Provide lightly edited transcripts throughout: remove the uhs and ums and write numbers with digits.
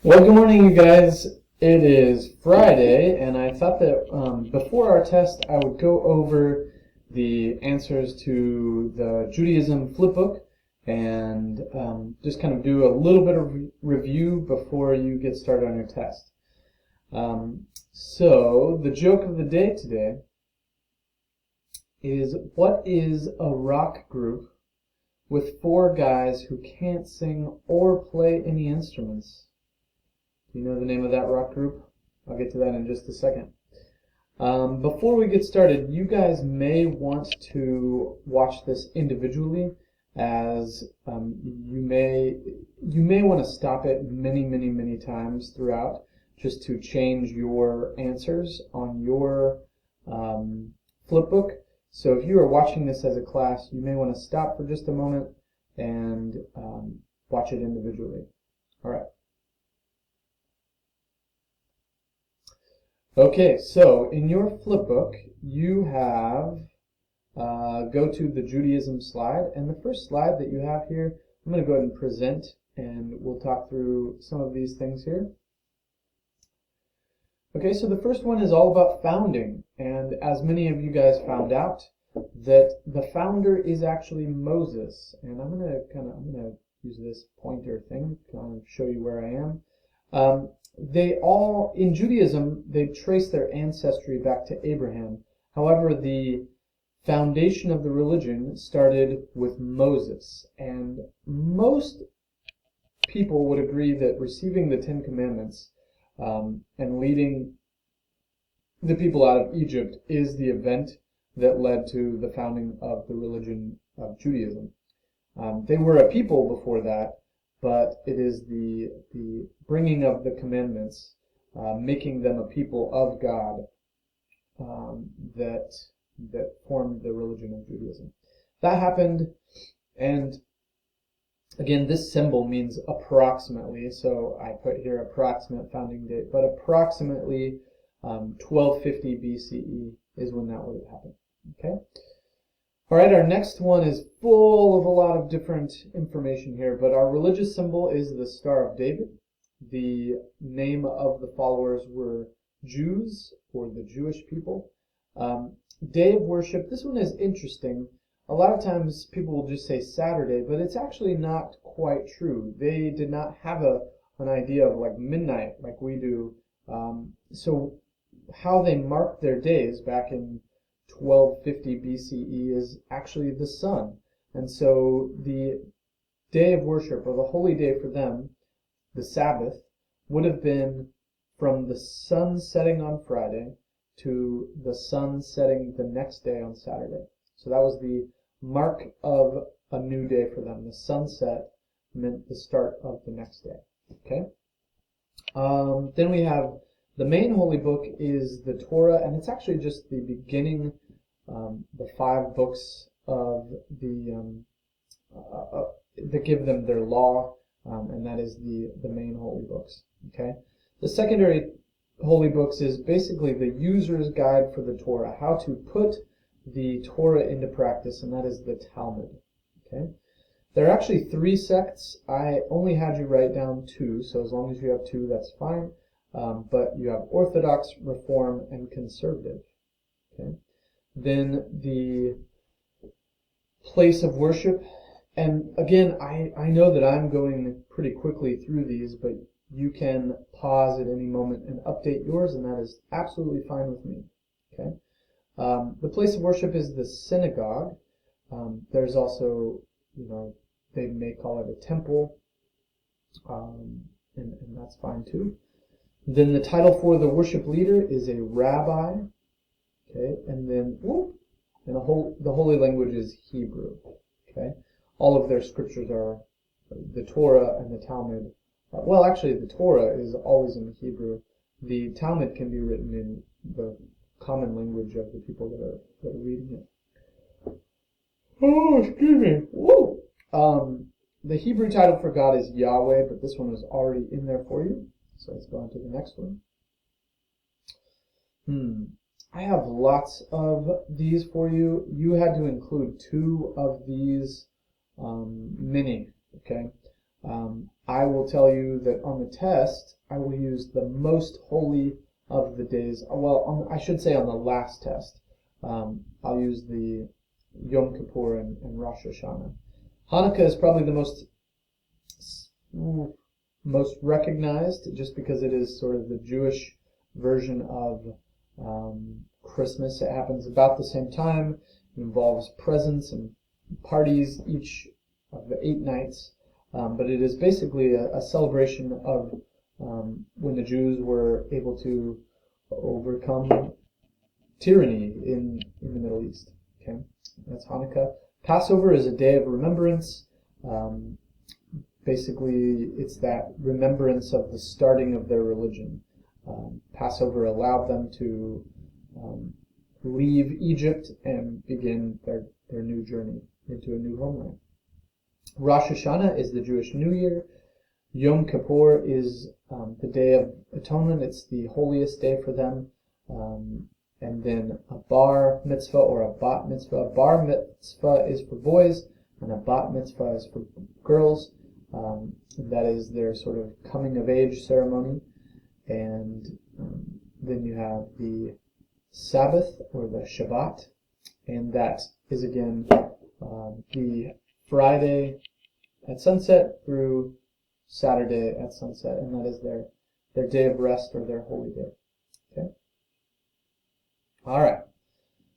Well, good morning, you guys. It is Friday, and I thought that before our test, I would go over the answers to the Judaism flipbook and just kind of do a little bit of review before you get started on your test. So, the joke of the day today is, what is a rock group with 4 guys who can't sing or play any instruments? Do you know the name of that rock group? I'll get to that in just a second. Before we get started, you guys may want to watch this individually, as you may want to stop it many times throughout, just to change your answers on your flipbook. So if you are watching this as a class, you may want to stop for just a moment and watch it individually. All right. Okay, so in your flipbook, you have, go to the Judaism slide, and the first slide that you have here, I'm going to go ahead and present, and we'll talk through some of these things here. Okay, so the first one is all about founding, and as many of you guys found out, that the founder is actually Moses, and I'm gonna use this pointer thing to kind of show you where I am. In Judaism, they trace their ancestry back to Abraham. However, the foundation of the religion started with Moses, and most people would agree that receiving the 10 Commandments and leading the people out of Egypt is the event that led to the founding of the religion of Judaism. They were a people before that, but it is the bringing of the commandments, making them a people of God, that formed the religion of Judaism. That happened, and again, this symbol means approximately, so I put here approximate founding date, but approximately 1250 BCE is when that would have happened. Okay. All right, our next one is full of a lot of different information here, but our religious symbol is the Star of David. The name of the followers were Jews, or the Jewish people. Day of worship, this one is interesting. A lot of times people will just say Saturday, but it's actually not quite true. They did not have an idea of like midnight like we do. So how they marked their days back in 1250 BCE is actually the sun. And so the day of worship, or the holy day for them, the Sabbath, would have been from the sun setting on Friday to the sun setting the next day on Saturday. So that was the mark of a new day for them. The sunset meant the start of the next day. Okay. Then we have the main holy book is the Torah, and it's actually just the beginning, the 5 books of that give them their law, and that is the main holy books. Okay. The secondary holy books is basically the user's guide for the Torah, how to put the Torah into practice, and that is the Talmud. Okay. There are actually 3 sects. I only had you write down 2, so as long as you have 2, that's fine. But you have Orthodox, Reform, and Conservative. Okay. Then the place of worship, and again, I know that I'm going pretty quickly through these, but you can pause at any moment and update yours, and that is absolutely fine with me. Okay. The place of worship is the synagogue. There's also, they may call it a temple, and that's fine too. Then the title for the worship leader is a rabbi. Okay, and then the holy language is Hebrew. Okay, all of their scriptures are the Torah and the Talmud. Well, actually, the Torah is always in Hebrew. The Talmud can be written in the common language of the people that are reading it. Oh, excuse me. Woo! The Hebrew title for God is Yahweh, but this one was already in there for you. So let's go on to the next one. I have lots of these for you. You had to include 2 of these mini, okay? I will tell you that on the test, I will use the most holy of the days. Well, I should say on the last test, I'll use the Yom Kippur and Rosh Hashanah. Hanukkah is probably the most recognized, just because it is sort of the Jewish version of Christmas. It happens about the same time. It involves presents and parties each of the 8 nights. But it is basically a celebration of when the Jews were able to overcome tyranny in the Middle East. Okay, that's Hanukkah. Passover is a day of remembrance. Basically, it's that remembrance of the starting of their religion. Passover allowed them to leave Egypt and begin their new journey into a new homeland. Rosh Hashanah is the Jewish New Year. Yom Kippur is the Day of Atonement. It's the holiest day for them. And then a bar mitzvah or a bat mitzvah. A bar mitzvah is for boys, and a bat mitzvah is for girls. That is their sort of coming of age ceremony. And then you have the Sabbath or the Shabbat, and that is again the Friday at sunset through Saturday at sunset, and that is their day of rest or their holy day. Okay. All right.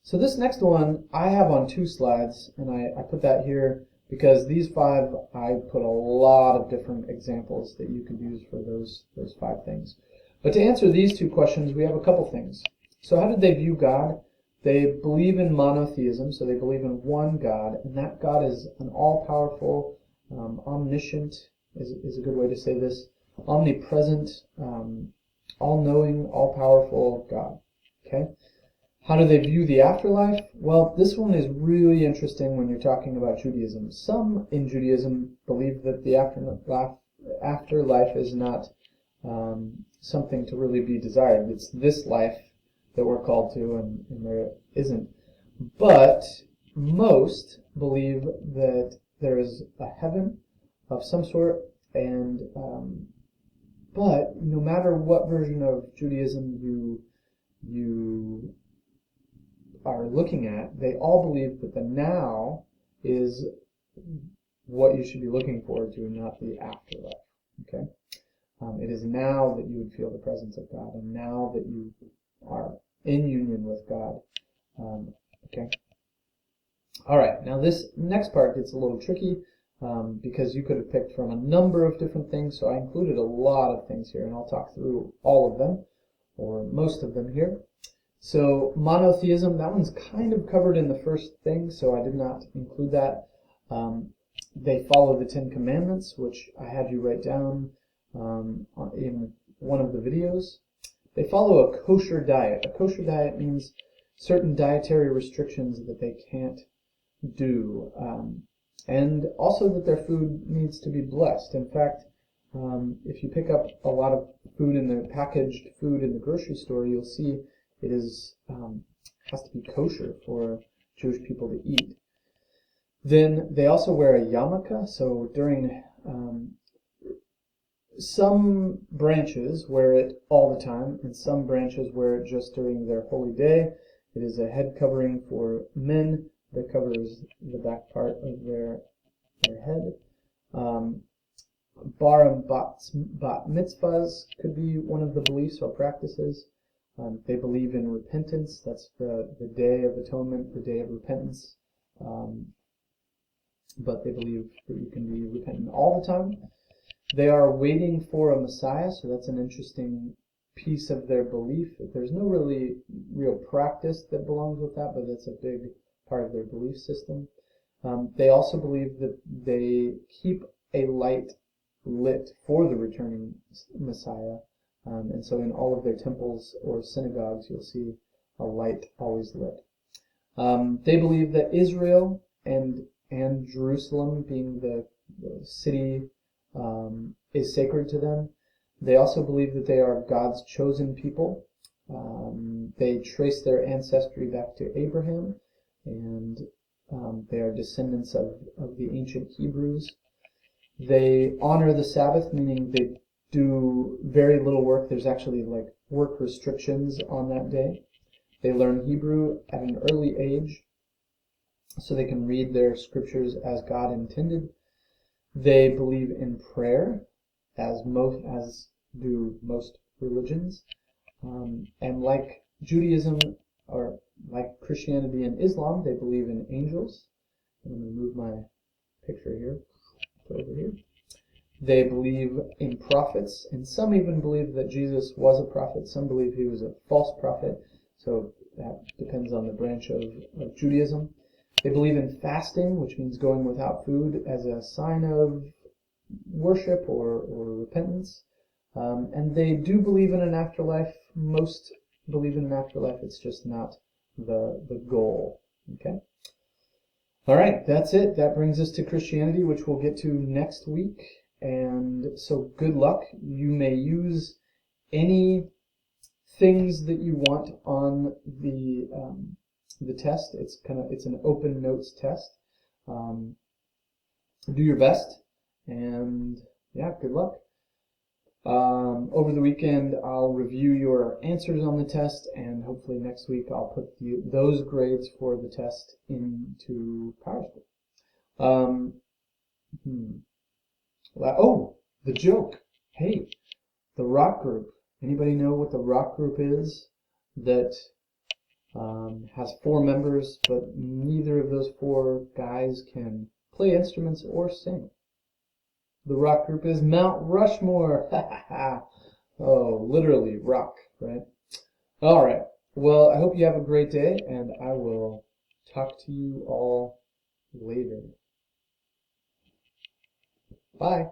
So this next one I have on 2 slides, and I put that here because these 5, I put a lot of different examples that you could use for those 5 things. But to answer these 2 questions, we have a couple things. So how did they view God? They believe in monotheism, so they believe in one God, and that God is an all-powerful, omniscient, is a good way to say this, omnipresent, all-knowing, all-powerful God. Okay? How do they view the afterlife? Well, this one is really interesting when you're talking about Judaism. Some in Judaism believe that the afterlife is not something to really be desired. It's this life that we're called to, and there isn't. But most believe that there is a heaven of some sort, and but no matter what version of Judaism you are looking at, they all believe that the now is what you should be looking forward to, not the afterlife. Okay, it is now that you would feel the presence of God, and now that you are in union with God. Okay. All right. Now this next part gets a little tricky because you could have picked from a number of different things. So I included a lot of things here, and I'll talk through all of them, or most of them here. So monotheism, that one's kind of covered in the first thing, so I did not include that. They follow the 10 Commandments, which I had you write down in one of the videos. They follow a kosher diet. A kosher diet means certain dietary restrictions that they can't do, and also that their food needs to be blessed. In fact, if you pick up a lot of food in the packaged food in the grocery store, you'll see it is has to be kosher for Jewish people to eat. Then they also wear a yarmulke. So during some branches wear it all the time, and some branches wear it just during their holy day. It is a head covering for men that covers the back part of their head. Bar and bat mitzvahs could be one of the beliefs or practices. They believe in repentance. That's the Day of Atonement, the Day of Repentance. But they believe that you can be repentant all the time. They are waiting for a Messiah, so that's an interesting piece of their belief. There's no real practice that belongs with that, but that's a big part of their belief system. They also believe that they keep a light lit for the returning Messiah. And so in all of their temples or synagogues, you'll see a light always lit. They believe that Israel and Jerusalem, being the city, is sacred to them. They also believe that they are God's chosen people. They trace their ancestry back to Abraham, and they are descendants of the ancient Hebrews. They honor the Sabbath, meaning they do very little work. There's actually like work restrictions on that day. They learn Hebrew at an early age so they can read their scriptures as God intended. They believe in prayer, as do most religions. And like Judaism, or like Christianity and Islam, they believe in angels. I'm going to move my picture here, over here. They believe in prophets, and some even believe that Jesus was a prophet. Some believe he was a false prophet, so that depends on the branch of Judaism. They believe in fasting, which means going without food as a sign of worship or repentance. And they do believe in an afterlife. Most believe in an afterlife. It's just not the goal. Okay? All right, that's it. That brings us to Christianity, which we'll get to next week. And so good luck. You may use any things that you want on the test. It's an open notes test. Do your best, and yeah, good luck. Over the weekend, I'll review your answers on the test, and hopefully next week I'll put those grades for the test into PowerSchool. Oh, the joke. Hey, the rock group. Anybody know what the rock group is that has 4 members, but neither of those 4 guys can play instruments or sing? The rock group is Mount Rushmore. Oh, literally rock, right? All right. Well, I hope you have a great day, and I will talk to you all later. Bye.